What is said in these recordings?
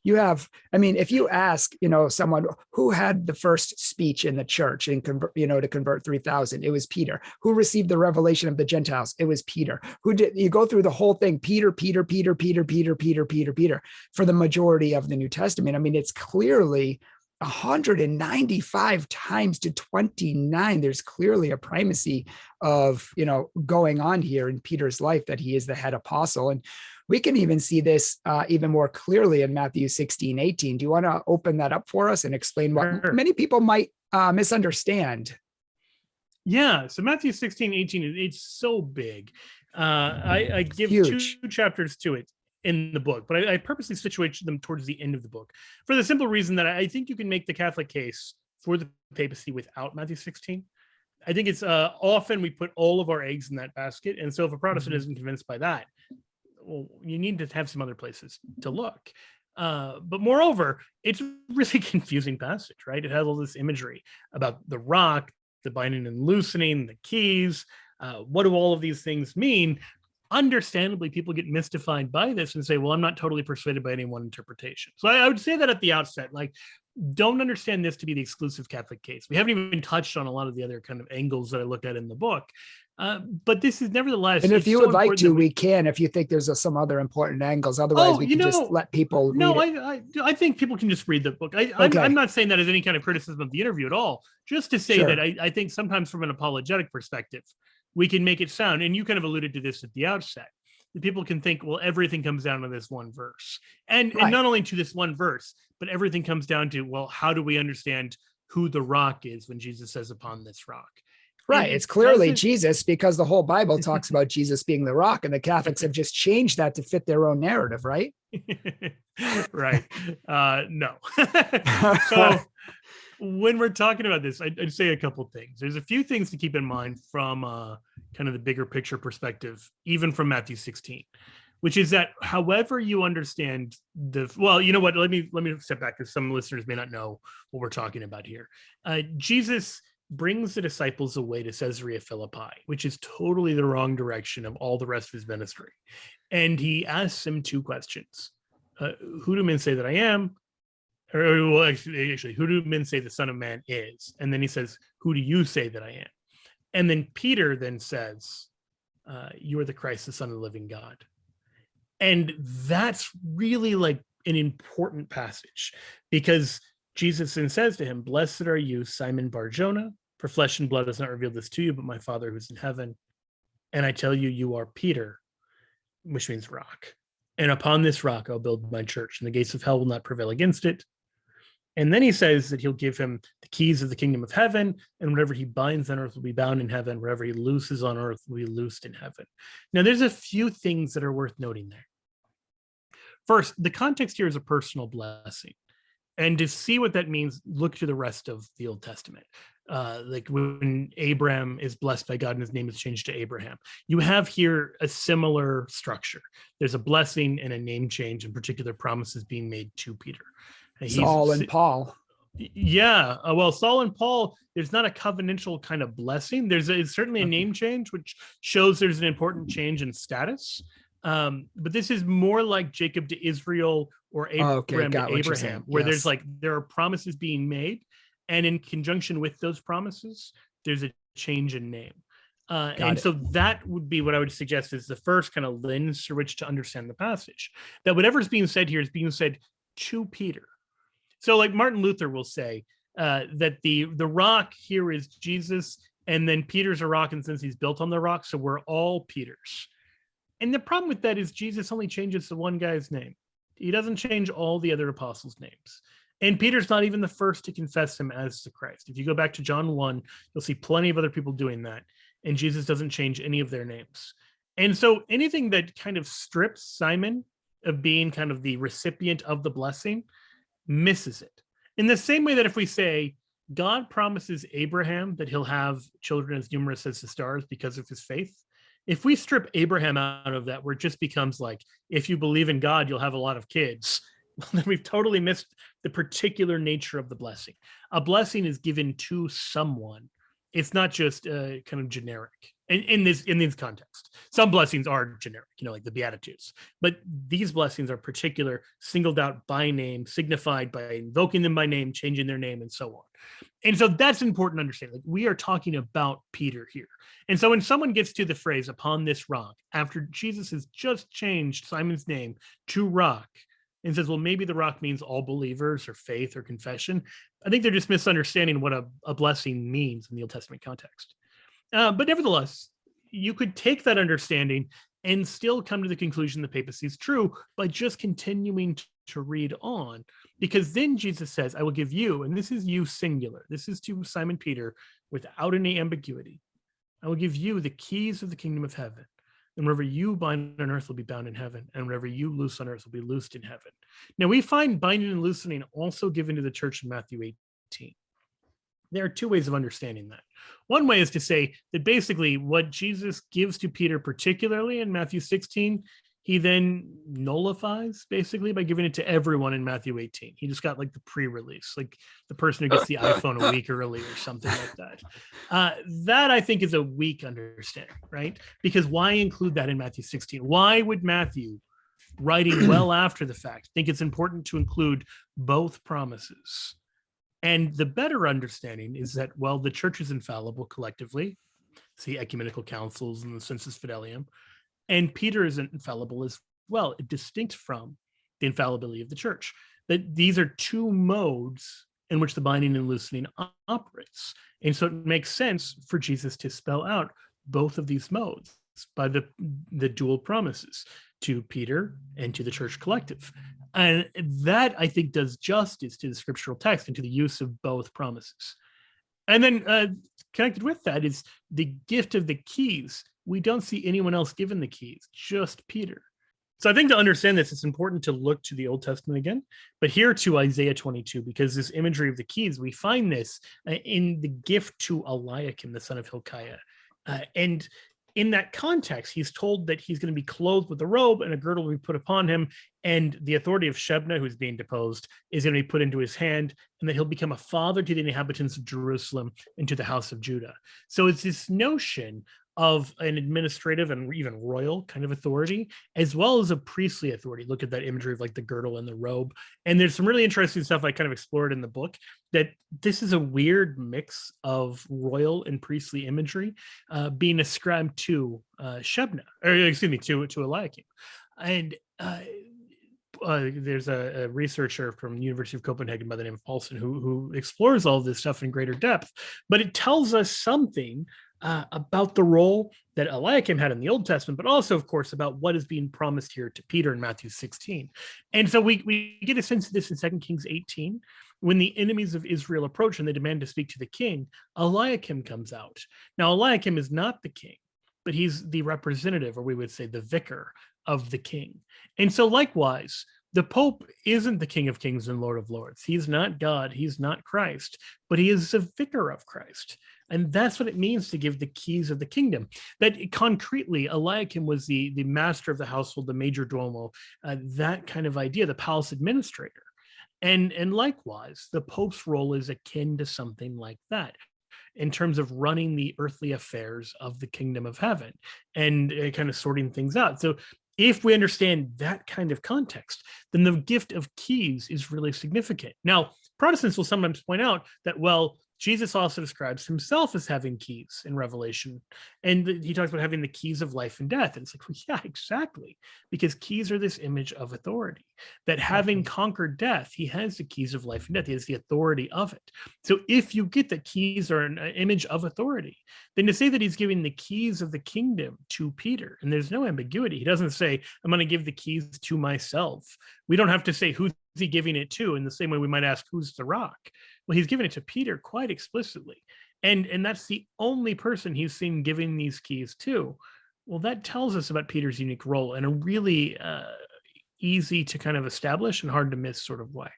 I mean, if you ask, someone who had the first speech in the church and to convert 3,000, it was Peter. Who received the revelation of the Gentiles? It was Peter. You go through the whole thing, Peter, Peter, Peter, Peter, Peter, Peter, Peter, Peter, for the majority of the New Testament. I mean, it's clearly 195 times to 29. There's clearly a primacy of, going on here in Peter's life, that he is the head apostle. And we can even see this even more clearly in Matthew 16:18. Do you want to open that up for us and explain what many people might misunderstand? Yeah. So Matthew 16:18, it's so big. I give huge. two chapters to it in the book, but I purposely situate them towards the end of the book for the simple reason that I think you can make the Catholic case for the papacy without Matthew 16. I think it's often we put all of our eggs in that basket. And so if a Protestant isn't convinced by that, well, you need to have some other places to look. But moreover, it's a really confusing passage, right? It has all this imagery about the rock, the binding and loosening, the keys. What do all of these things mean? Understandably, people get mystified by this and say, well, I'm not totally persuaded by any one interpretation. So I would say that at the outset, don't understand this to be the exclusive Catholic case. We haven't even touched on a lot of the other kind of angles that I look at in the book. But this is nevertheless. And if you would like to, we can, if you think there's some other important angles. Otherwise, we can just let people read it. I think people can just read the book. I'm not saying that as any kind of criticism of the interview at all. Just to say that I think sometimes from an apologetic perspective, we can make it sound, and you kind of alluded to this at the outset, that people can think, well, everything comes down to this one verse. And not only to this one verse, but everything comes down to, well, how do we understand who the rock is when Jesus says upon this rock? Right. It's clearly Jesus, because the whole Bible talks about Jesus being the rock, and the Catholics have just changed that to fit their own narrative, right? Right. No. So when we're talking about this, I'd say a couple of things. There's a few things to keep in mind from kind of the bigger picture perspective, even from Matthew 16, which is that however you understand well, you know what, let me step back, because some listeners may not know what we're talking about here. Jesus brings the disciples away to Caesarea Philippi, which is totally the wrong direction of all the rest of his ministry. And he asks them two questions. Who do men say that I am? Or actually, who do men say the Son of Man is? And then he says, who do you say that I am? And then Peter then says, you are the Christ, the Son of the living God. And that's really an important passage, because Jesus then says to him, blessed are you, Simon Bar-Jonah, for flesh and blood has not revealed this to you, but my Father who's in heaven. And I tell you, you are Peter, which means rock. And upon this rock, I'll build my church, and the gates of hell will not prevail against it. And then he says that he'll give him the keys of the kingdom of heaven, and whatever he binds on earth will be bound in heaven. Whatever he looses on earth will be loosed in heaven. Now, there's a few things that are worth noting there. First, the context here is a personal blessing. And to see what that means, look to the rest of the Old Testament. Like when Abraham is blessed by God and his name is changed to Abraham. You have here a similar structure. There's a blessing and a name change, in particular promises being made to Peter. Saul and Paul. Yeah. Well, Saul and Paul, there's not a covenantal kind of blessing. There's certainly a name change, which shows there's an important change in status. But this is more like Jacob to Israel or Abraham to Abraham, where there's there are promises being made. And in conjunction with those promises, there's a change in name. And so that would be what I would suggest is the first kind of lens through which to understand the passage. That whatever's being said here is being said to Peter. So like Martin Luther will say that the rock here is Jesus, and then Peter's a rock, and since he's built on the rock, so we're all Peters. And the problem with that is Jesus only changes the one guy's name. He doesn't change all the other apostles' names. And Peter's not even the first to confess him as the Christ. If you go back to John 1, you'll see plenty of other people doing that. And Jesus doesn't change any of their names. And so anything that kind of strips Simon of being kind of the recipient of the blessing misses it. In the same way that if we say, God promises Abraham that he'll have children as numerous as the stars because of his faith, if we strip Abraham out of that, where it just becomes like, if you believe in God, you'll have a lot of kids, then we've totally missed the particular nature of the blessing. A blessing is given to someone. It's not just kind of generic in this context. Some blessings are generic, like the Beatitudes, but these blessings are particular, singled out by name, signified by invoking them by name, changing their name, and so on. And so that's important to understand. Like, we are talking about Peter here. And so when someone gets to the phrase "upon this rock," after Jesus has just changed Simon's name to Rock, and says, well, maybe the rock means all believers or faith or confession, I think they're just misunderstanding what a blessing means in the Old Testament context. But nevertheless, you could take that understanding and still come to the conclusion the papacy is true by just continuing to read on, because then Jesus says, I will give you, and this is you singular, this is to Simon Peter without any ambiguity, I will give you the keys of the kingdom of heaven. And wherever you bind on earth will be bound in heaven, and wherever you loose on earth will be loosed in heaven. Now, we find binding and loosening also given to the church in Matthew 18. There are two ways of understanding that. One way is to say that basically what Jesus gives to Peter, particularly in Matthew 16, he then nullifies basically by giving it to everyone in Matthew 18. He just got like the pre-release, like the person who gets the iPhone a week early or something like that. That I think is a weak understanding, right? Because why include that in Matthew 16? Why would Matthew, writing well after the fact, think it's important to include both promises? And the better understanding is that, well, the church is infallible collectively, see ecumenical councils and the Sensus Fidelium, and Peter is infallible as well, distinct from the infallibility of the church. That these are two modes in which the binding and loosening operates. And so it makes sense for Jesus to spell out both of these modes by the dual promises to Peter and to the church collective. And that, I think, does justice to the scriptural text and to the use of both promises. And then connected with that is the gift of the keys. We don't see anyone else given the keys, just Peter. So I think to understand this, it's important to look to the Old Testament again, but here to Isaiah 22, because this imagery of the keys, we find this in the gift to Eliakim, the son of Hilkiah. And in that context, he's told that he's going to be clothed with a robe and a girdle will be put upon him, and the authority of Shebna, who's being deposed, is going to be put into his hand, and that he'll become a father to the inhabitants of Jerusalem and to the house of Judah. So it's this notion of an administrative and even royal kind of authority, as well as a priestly authority. Look at that imagery of like the girdle and the robe. And there's some really interesting stuff I kind of explored in the book, that this is a weird mix of royal and priestly imagery being ascribed to Shebna, or excuse me, to Eliakim. And there's a researcher from the University of Copenhagen by the name of Paulson who explores all this stuff in greater depth, but it tells us something about the role that Eliakim had in the Old Testament, but also, of course, about what is being promised here to Peter in Matthew 16. And so we get a sense of this in 2 Kings 18. When the enemies of Israel approach and they demand to speak to the king, Eliakim comes out. Now, Eliakim is not the king, but he's the representative, or we would say the vicar of the king. And so likewise, the Pope isn't the King of Kings and Lord of Lords. He's not God. He's not Christ, but he is the vicar of Christ. And that's what it means to give the keys of the kingdom. That concretely, Eliakim was the master of the household, the major domo, that kind of idea, the palace administrator. And likewise, the Pope's role is akin to something like that, in terms of running the earthly affairs of the kingdom of heaven and kind of sorting things out. So if we understand that kind of context, then the gift of keys is really significant. Now, Protestants will sometimes point out that, well, Jesus also describes himself as having keys in Revelation. And he talks about having the keys of life and death. And it's like, well, yeah, exactly. Because keys are this image of authority, that having conquered death, he has the keys of life and death. He has the authority of it. So if you get that keys are an image of authority, then to say that he's giving the keys of the kingdom to Peter, and there's no ambiguity. He doesn't say, I'm going to give the keys to myself. We don't have to say who's he giving it to in the same way we might ask, who's the rock? Well, he's giving it to Peter quite explicitly. And that's the only person he's seen giving these keys to. Well, that tells us about Peter's unique role in a really easy to kind of establish and hard to miss sort of way.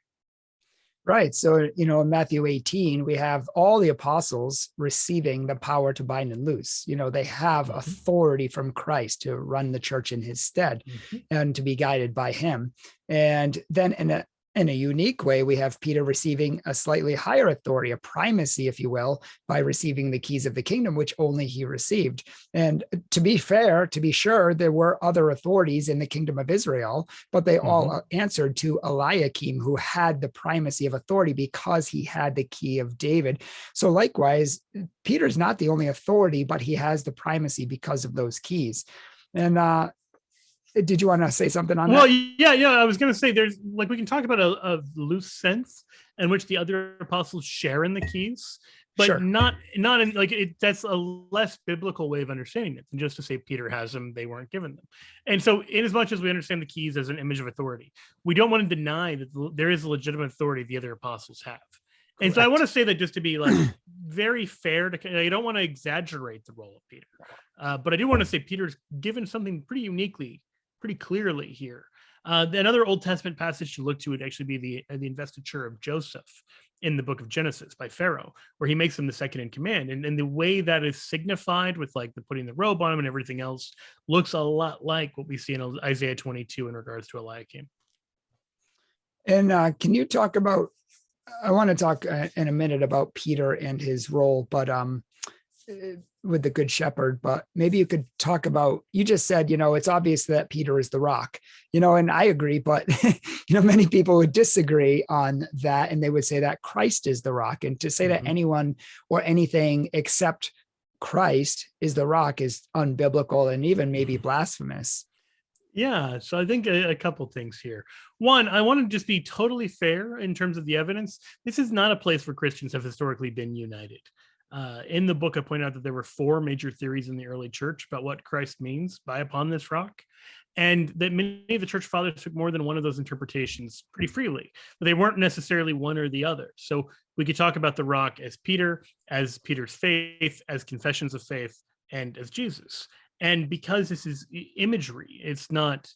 Right. So, in Matthew 18, we have all the apostles receiving the power to bind and loose. They have authority from Christ to run the church in his stead and to be guided by him. And then in In a unique way, we have Peter receiving a slightly higher authority, a primacy, if you will, by receiving the keys of the kingdom, which only he received. And to be fair, to be sure, there were other authorities in the kingdom of Israel, but they all answered to Eliakim, who had the primacy of authority because he had the key of David. So likewise, Peter's not the only authority, but he has the primacy because of those keys. And did you want to say something on that? Yeah. I was going to say there's like we can talk about a loose sense in which the other apostles share in the keys, but Sure. not in like it. That's a less biblical way of understanding it than just to say Peter has them, they weren't given them. And so, in as much as we understand the keys as an image of authority, we don't want to deny that there is a legitimate authority the other apostles have. And so I want to say that just to be like very fair to, I don't want to exaggerate the role of Peter, but I do want to say Peter's given something pretty clearly here. Another Old Testament passage to look to would actually be the investiture of Joseph in the book of Genesis by Pharaoh, where he makes him the second in command. And the way that is signified with like the putting the robe on him and everything else looks a lot like what we see in Isaiah 22 in regards to Eliakim. And can you talk about, I want to talk in a minute about Peter and his role, but with the Good Shepherd, but maybe you could talk about, you just said, it's obvious that Peter is the rock, and I agree, but, many people would disagree on that. And they would say that Christ is the rock. And to say that anyone or anything except Christ is the rock is unbiblical and even maybe blasphemous. Yeah, so I think a couple things here. One, I want to just be totally fair in terms of the evidence. This is not a place where Christians have historically been united. In the book, I point out that there were 4 major theories in the early church about what Christ means by upon this rock, and that many of the church fathers took more than one of those interpretations pretty freely. But they weren't necessarily one or the other. So we could talk about the rock as Peter's faith, as confessions of faith, and as Jesus. And because this is imagery, it's not,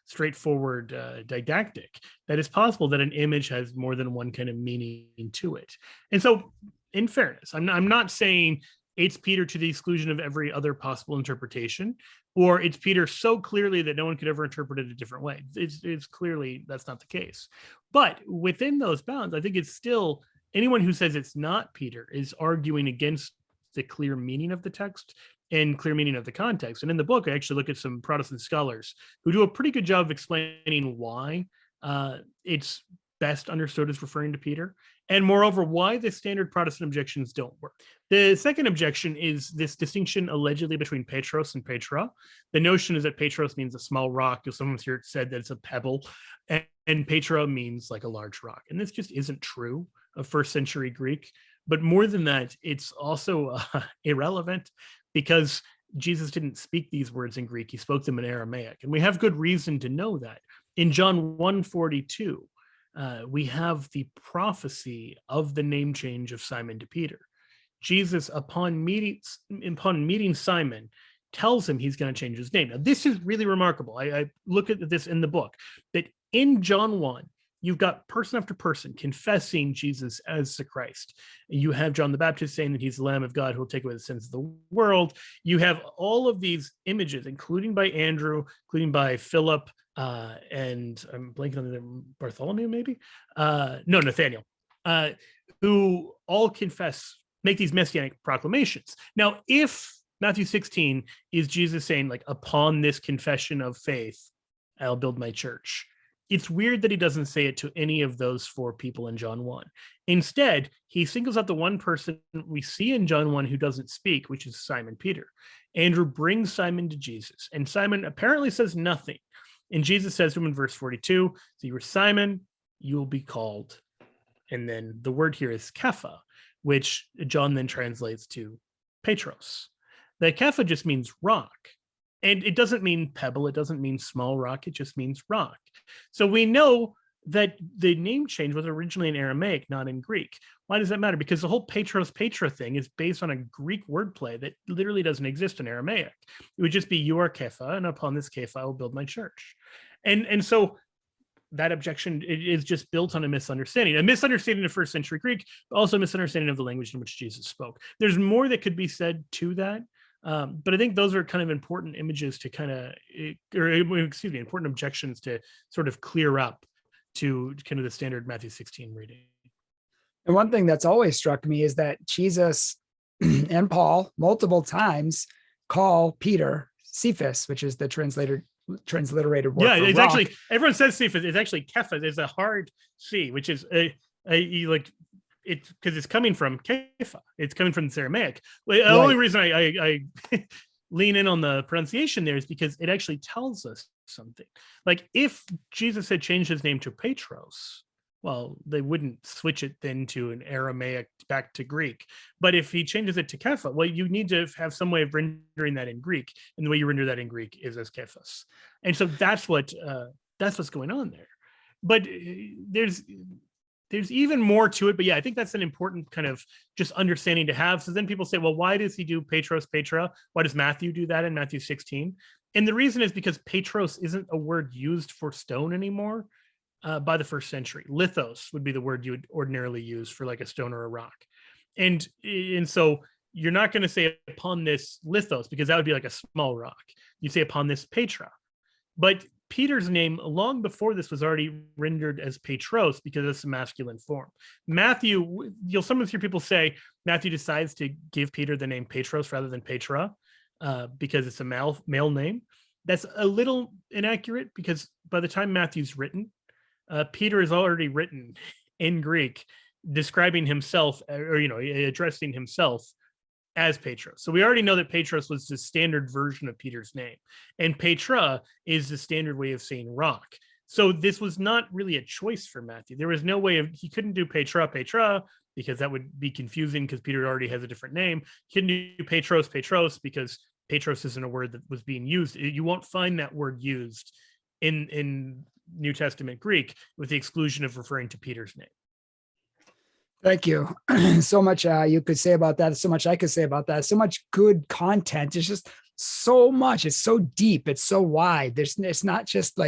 straightforward didactic, that it's possible that an image has more than one kind of meaning to it. And so, in fairness, I'm not saying it's Peter to the exclusion of every other possible interpretation, or it's Peter so clearly that no one could ever interpret it a different way. It's clearly that's not the case. But within those bounds, I think it's still, anyone who says it's not Peter is arguing against the clear meaning of the text and clear meaning of the context. And in the book, I actually look at some Protestant scholars who do a pretty good job of explaining why it's best understood as referring to Peter, and moreover, why the standard Protestant objections don't work. The second objection is this distinction allegedly between Petros and Petra. The notion is that Petros means a small rock. You'll sometimes hear it said that it's a pebble, and Petra means like a large rock. And this just isn't true of first century Greek. But more than that, it's also irrelevant because Jesus didn't speak these words in Greek. He spoke them in Aramaic. And we have good reason to know that. In John 1:42, we have the prophecy of the name change of Simon to Peter. Jesus, upon meeting Simon, tells him he's going to change his name. Now, this is really remarkable. I look at this in the book, that in John 1, you've got person after person confessing Jesus as the Christ. You have John the Baptist saying that he's the Lamb of God who will take away the sins of the world. You have all of these images, including by Andrew, including by Philip, and I'm blanking on the Bartholomew, maybe? No, Nathaniel, who all make these messianic proclamations. Now, if Matthew 16 is Jesus saying, like, upon this confession of faith, I'll build my church, it's weird that he doesn't say it to any of those 4 people in John 1. Instead, he singles out the one person we see in John 1 who doesn't speak, which is Simon Peter. Andrew brings Simon to Jesus, and Simon apparently says nothing. And Jesus says to him in verse 42, so you are Simon, you will be called. And then the word here is Kepha, which John then translates to Petros. That Kepha just means rock. And it doesn't mean pebble. It doesn't mean small rock. It just means rock. So we know that the name change was originally in Aramaic, not in Greek. Why does that matter? Because the whole Petros Petra thing is based on a Greek wordplay that literally doesn't exist in Aramaic. It would just be you are Kepha, and upon this Kepha I will build my church. And so that objection is just built on a misunderstanding of first century Greek, but also a misunderstanding of the language in which Jesus spoke. There's more that could be said to that. But I think those are kind of important images to important objections to sort of clear up to kind of the standard Matthew 16 reading. And one thing that's always struck me is that Jesus and Paul multiple times call Peter Cephas, which is the transliterated word. Yeah, for it's rock. actually, everyone says Cephas. It's actually Kephas. It's a hard C, which is like it's because it's coming from Kepha. It's coming from the Aramaic. The only reason I lean in on the pronunciation there is because it actually tells us something. Like if Jesus had changed his name to Petros, well, they wouldn't switch it then to an Aramaic back to Greek. But if he changes it to Kepha, well, you need to have some way of rendering that in Greek, and the way you render that in Greek is as Kephas. And so that's what's going on there. But there's even more to it. But yeah, I think that's an important kind of just understanding to have. So then people say, well, why does he do Petros, Petra? Why does Matthew do that in Matthew 16? And the reason is because Petros isn't a word used for stone anymore. By the first century, lithos would be the word you would ordinarily use for like a stone or a rock, and so you're not going to say upon this lithos because that would be like a small rock. You say upon this Petra, but Peter's name long before this was already rendered as Petros because it's a masculine form. Matthew, you'll sometimes hear people say Matthew decides to give Peter the name Petros rather than Petra because it's a male name. That's a little inaccurate because by the time Matthew's written, Peter is already written in Greek, describing himself or, addressing himself as Petros. So we already know that Petros was the standard version of Peter's name, and Petra is the standard way of saying rock. So this was not really a choice for Matthew. There was no way he couldn't do Petra because that would be confusing because Peter already has a different name. He couldn't do Petros because Petros isn't a word that was being used. You won't find that word used in New Testament Greek with the exclusion of referring to Peter's name. Thank you. So much you could say about that. So much I could say about that. So much good content. It's just so much. It's so deep. It's so wide. It's not just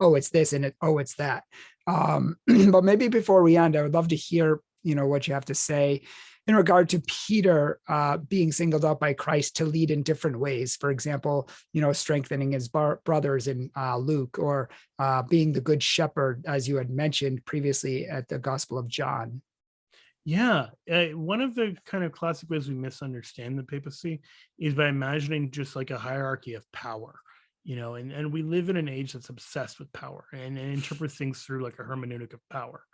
oh, it's this and it's that. But maybe before we end, I would love to hear what you have to say in regard to Peter being singled out by Christ to lead in different ways. For example, strengthening his brothers in Luke, or being the good shepherd, as you had mentioned previously at the Gospel of John. Yeah, one of the kind of classic ways we misunderstand the papacy is by imagining just like a hierarchy of power, and we live in an age that's obsessed with power and interprets things through like a hermeneutic of power.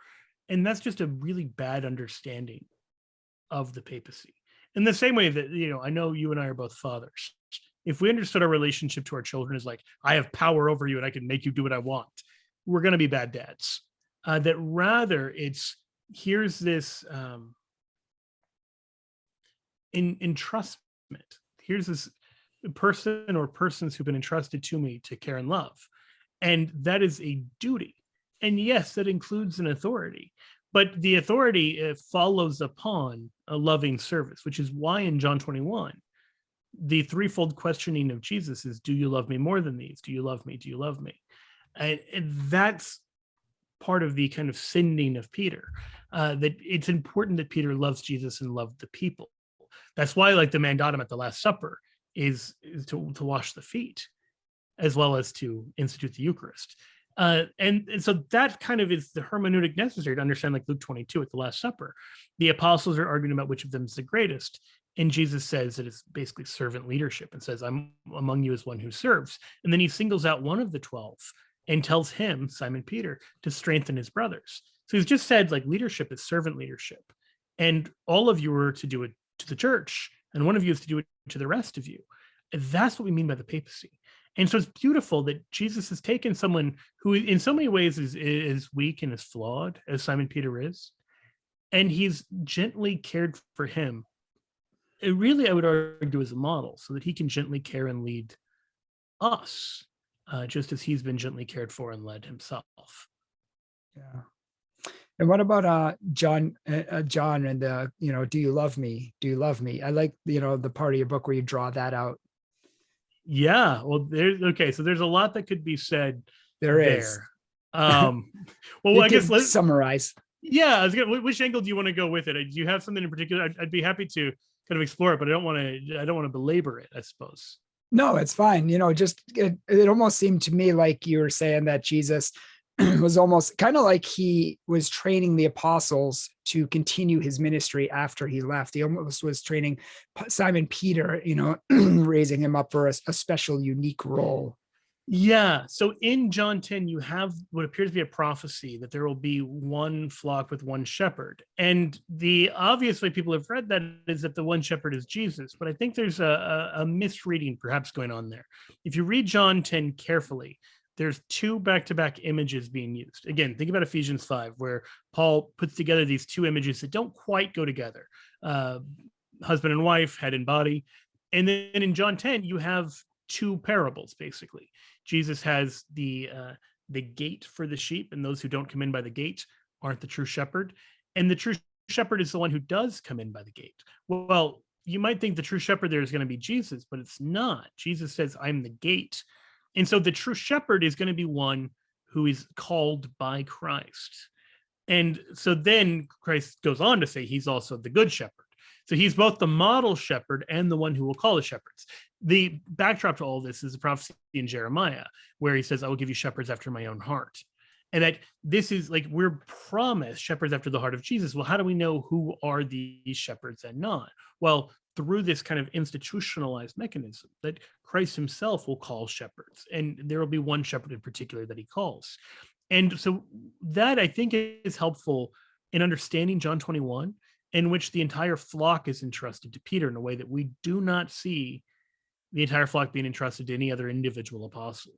And that's just a really bad understanding of the papacy. In the same way that, I know you and I are both fathers. If we understood our relationship to our children as like, I have power over you and I can make you do what I want, we're going to be bad dads. That rather here's this entrustment. Here's this person or persons who've been entrusted to me to care and love. And that is a duty. And yes, that includes an authority. But the authority follows upon a loving service, which is why in John 21, the threefold questioning of Jesus is, do you love me more than these? Do you love me? Do you love me? And that's part of the kind of sending of Peter, that it's important that Peter loves Jesus and loved the people. That's why like the mandatum at the Last Supper is to wash the feet, as well as to institute the Eucharist. And so that kind of is the hermeneutic necessary to understand like Luke 22 at the Last Supper. The apostles are arguing about which of them is the greatest. And Jesus says that it's basically servant leadership and says, I'm among you as one who serves. And then he singles out one of the 12 and tells him, Simon Peter, to strengthen his brothers. So he's just said like leadership is servant leadership. And all of you are to do it to the church. And one of you is to do it to the rest of you. And that's what we mean by the papacy. And so it's beautiful that Jesus has taken someone who in so many ways is weak and is flawed, as Simon Peter is, and he's gently cared for him. It really, I would argue, as a model, so that he can gently care and lead us, just as he's been gently cared for and led himself. Yeah. And what about John and the, do you love me? Do you love me? I like, the part of your book where you draw that out. Yeah, well, so there's a lot that could be said there. Is. Well, I guess let's summarize. Yeah, which angle do you want to go with it? Do you have something in particular? I'd be happy to kind of explore it, but I don't want to belabor it, I suppose. No, it's fine. Just it almost seemed to me like you were saying that Jesus was almost kind of like he was training the apostles to continue his ministry after he left. He almost was training Simon Peter, raising him up for a special, unique role. Yeah. So in John 10, you have what appears to be a prophecy that there will be one flock with one shepherd. And the obvious way people have read that is that the one shepherd is Jesus. But I think there's a misreading perhaps going on there. If you read John 10 carefully, there's two back-to-back images being used. Again, think about Ephesians 5, where Paul puts together these two images that don't quite go together. Husband and wife, head and body. And then in John 10, you have two parables, basically. Jesus has the gate for the sheep, and those who don't come in by the gate aren't the true shepherd. And the true shepherd is the one who does come in by the gate. Well, you might think the true shepherd there is going to be Jesus, but it's not. Jesus says, I'm the gate. And so the true shepherd is going to be one who is called by Christ. And so then Christ goes on to say he's also the good shepherd. So he's both the model shepherd and the one who will call the shepherds. The backdrop to all this is the prophecy in Jeremiah, where he says, I will give you shepherds after my own heart. And that this is like, we're promised shepherds after the heart of Jesus. Well, how do we know who are these shepherds and not? Well, through this kind of institutionalized mechanism that Christ himself will call shepherds. And there will be one shepherd in particular that he calls. And so that I think is helpful in understanding John 21, in which the entire flock is entrusted to Peter in a way that we do not see the entire flock being entrusted to any other individual apostle.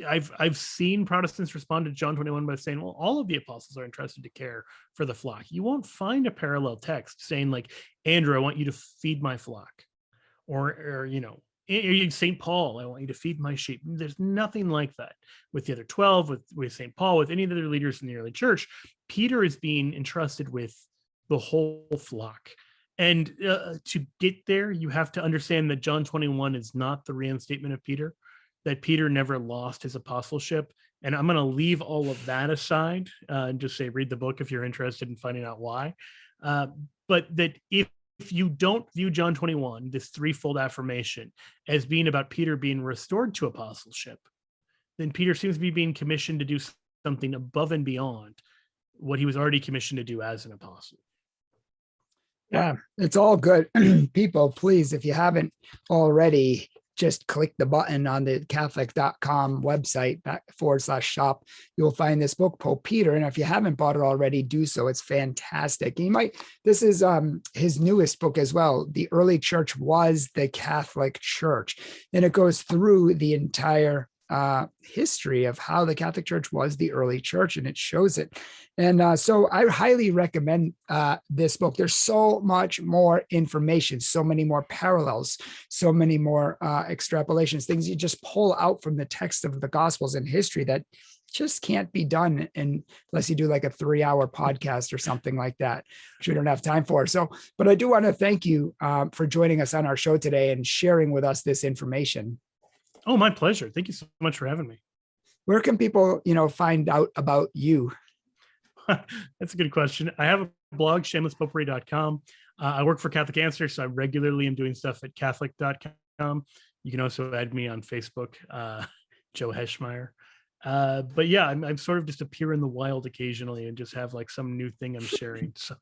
I've seen Protestants respond to John 21 by saying, well, all of the apostles are entrusted to care for the flock. You won't find a parallel text saying like, Andrew, I want you to feed my flock. Or St. Paul, I want you to feed my sheep. There's nothing like that with the other 12, with St. Paul, with any of the other leaders in the early church. Peter is being entrusted with the whole flock. And to get there, you have to understand that John 21 is not the reinstatement of Peter, that Peter never lost his apostleship. And I'm going to leave all of that aside and just say, read the book if you're interested in finding out why. But that if you don't view John 21, this threefold affirmation, as being about Peter being restored to apostleship, then Peter seems to be being commissioned to do something above and beyond what he was already commissioned to do as an apostle. Yeah, it's all good. People, please, if you haven't already, just click the button on the Catholic.com website /shop. You'll find this book, Pope Peter. And if you haven't bought it already, do so. It's fantastic. This is his newest book as well. The early church was the Catholic Church. And it goes through the entire history of how the Catholic Church was the early church, and it shows it. And so I highly recommend this book. There's so much more information, so many more parallels, so many more extrapolations, things you just pull out from the text of the Gospels and history that just can't be done unless you do like a 3-hour podcast or something like that, which we don't have time for. So, but I do want to thank you for joining us on our show today and sharing with us this information. Oh, my pleasure. Thank you so much for having me. Where can people, find out about you? That's a good question. I have a blog, shamelesspopery.com. I work for Catholic Answers, so I regularly am doing stuff at catholic.com. You can also add me on Facebook, Joe Heshmeyer. But yeah, I'm sort of just appear in the wild occasionally and just have like some new thing I'm sharing. So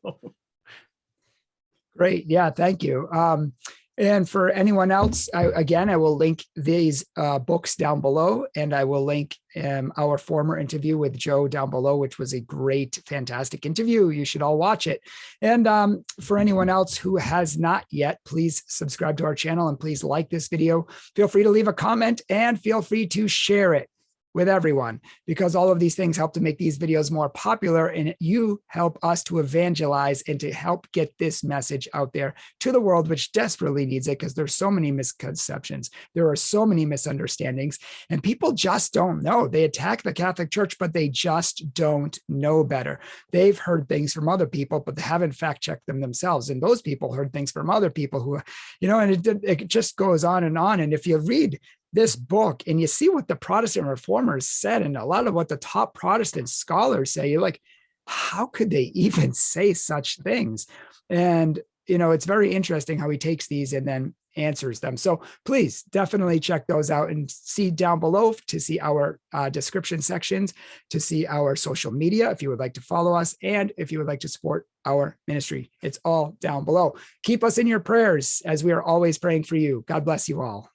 great. Yeah, thank you. And for anyone else, I will link these books down below, and I will link our former interview with Joe down below, which was a great, fantastic interview. You should all watch it. And for anyone else who has not yet, please subscribe to our channel and please like this video. Feel free to leave a comment and feel free to share it with everyone, because all of these things help to make these videos more popular, and you help us to evangelize and to help get this message out there to the world, which desperately needs it, because there's so many misconceptions. There are so many misunderstandings, and people just don't know. They attack the Catholic Church, but they just don't know better. They've heard things from other people, but they haven't fact checked them themselves. And those people heard things from other people who, and it just goes on. And if you read this book and you see what the Protestant reformers said and a lot of what the top Protestant scholars say, you're like, how could they even say such things? And it's very interesting how he takes these and then answers them. So please definitely check those out and see down below to see our description sections, to see our social media, if you would like to follow us, and if you would like to support our ministry. It's all down below. Keep us in your prayers as we are always praying for you. God bless you all.